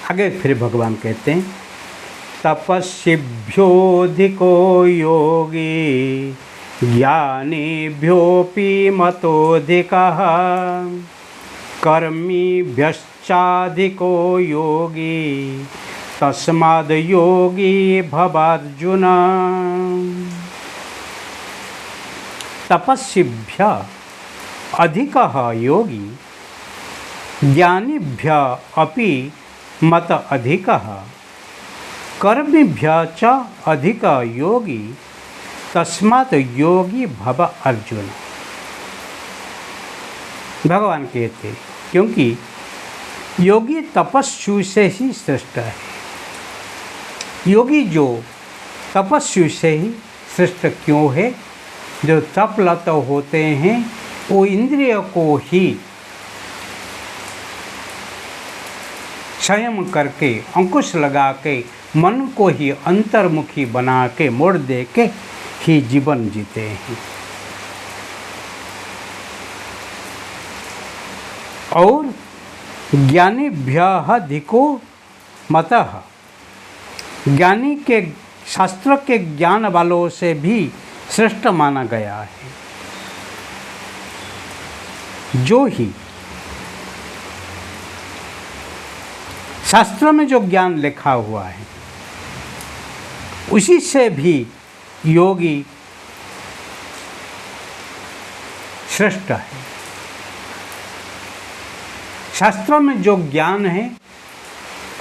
आगे फिर भगवान कहते हैं तपस्विभ्योऽधिको योगी ज्ञानिभ्योऽपि मतोऽधिकः कर्मिभ्यश्चाधिको योगी तस्माद् योगी भवार्जुन। तपस्विभ्य अधिकः योगी ज्ञानिभ्य अपि मत अधिकः कर्मिभ्य च अधिक योगी तस्मात् योगी भव अर्जुन। भगवान कहते क्योंकि योगी तपस्वी से ही श्रेष्ठ है। योगी जो तपस्वी से ही श्रेष्ठ क्यों है? जो तपलत होते हैं वो इंद्रिय को ही संयम करके अंकुश लगा के मन को ही अंतर्मुखी बना के मोड़ दे के ही जीवन जीते हैं। और ज्ञानीभ्यः अधिको मतः, ज्ञानी के शास्त्र के ज्ञान वालों से भी श्रेष्ठ माना गया है। जो ही शास्त्र में जो ज्ञान लिखा हुआ है उसी से भी योगी श्रेष्ठ है। शास्त्रों में जो ज्ञान है,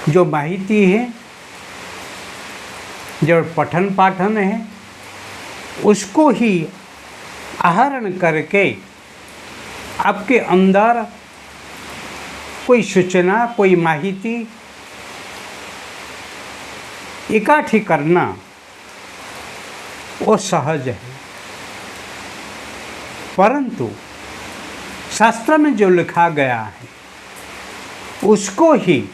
जो माहिती है, जो पठन पाठन है, उसको ही आहरण करके आपके अंदर कोई सूचना, कोई माहिती इकट्ठी करना वो सहज है। परंतु शास्त्र में जो लिखा गया है उसको ही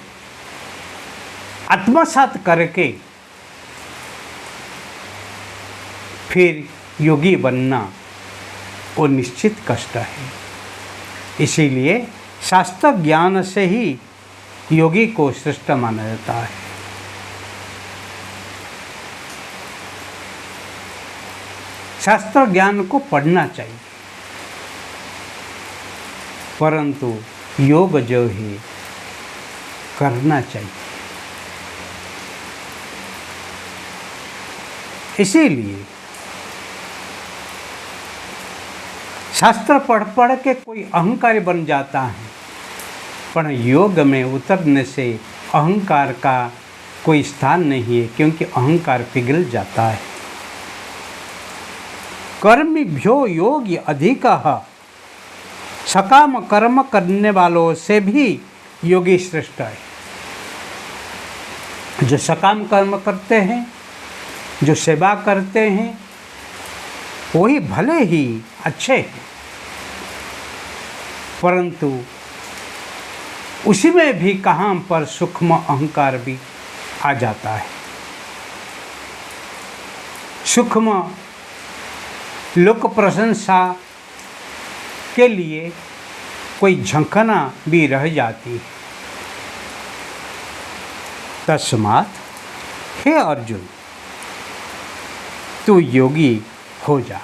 आत्मसात करके फिर योगी बनना वो निश्चित कष्ट है। इसीलिए शास्त्र ज्ञान से ही योगी को श्रेष्ठ माना जाता है। शास्त्र ज्ञान को पढ़ना चाहिए, परंतु योग जो है करना चाहिए। इसीलिए शास्त्र पढ़ पढ़ के कोई अहंकारी बन जाता है, पर योग में उतरने से अहंकार का कोई स्थान नहीं है, क्योंकि अहंकार पिघल जाता है। कर्मिभ्यो योगी अधिकः, सकाम कर्म करने वालों से भी योगी श्रेष्ठ है। जो सकाम कर्म करते हैं, जो सेवा करते हैं, वही भले ही अच्छे हैं, परंतु उसी में भी कहाँ पर सूक्ष्म अहंकार भी आ जाता है। सूक्ष्म लोक प्रशंसा के लिए कोई झंखना भी रह जाती है। तस्मात् हे अर्जुन, तू योगी हो जा।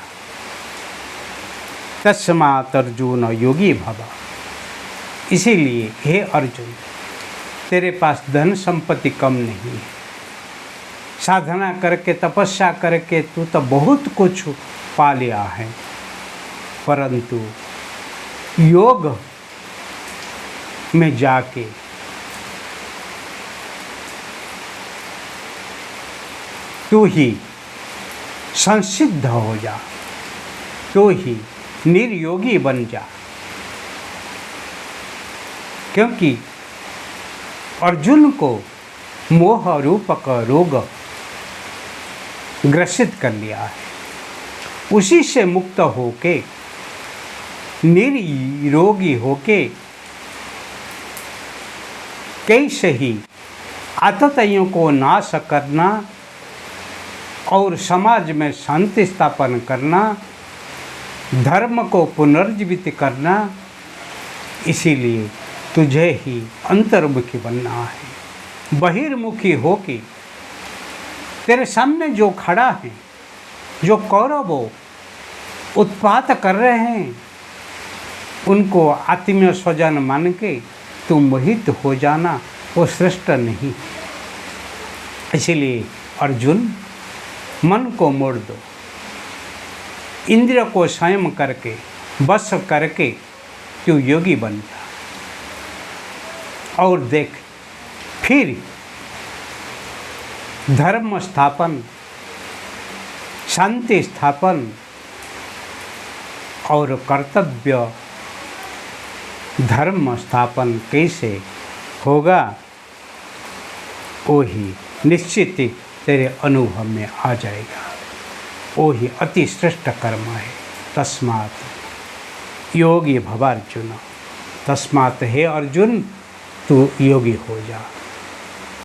तस्मात् अर्जुन योगी भव। इसीलिए हे अर्जुन, तेरे पास धन संपत्ति कम नहीं है। साधना करके, तपस्या करके तू तो बहुत कुछ पा लिया है, परंतु योग में जाके तू ही संसिद्ध हो जा, तू ही निर्योगी बन जा। क्योंकि अर्जुन को मोह रूपक रोग ग्रसित कर लिया है। उसी से मुक्त होके, निरोगी होके कैसे ही आततियों को नाश करना और समाज में शांति स्थापन करना, धर्म को पुनर्जीवित करना, इसीलिए तुझे ही अंतर्मुखी बनना है। बहिर्मुखी हो के तेरे सामने जो खड़ा है, जो कौरव उत्पात कर रहे हैं, उनको आत्मीय स्वजन मान के तू मोहित हो जाना, वो श्रेष्ठ नहीं। इसलिए अर्जुन, मन को मोड़ दो, इंद्रिय को संयम करके बस करके तू योगी बन जा, और देख फिर धर्म स्थापन, शांति स्थापन और कर्तव्य धर्म स्थापन कैसे होगा, वो ही निश्चित ही तेरे अनुभव में आ जाएगा। वो ही अति श्रेष्ठ कर्म है। तस्मात् योगी भव अर्जुन, तस्मात् हे अर्जुन तू योगी हो जा।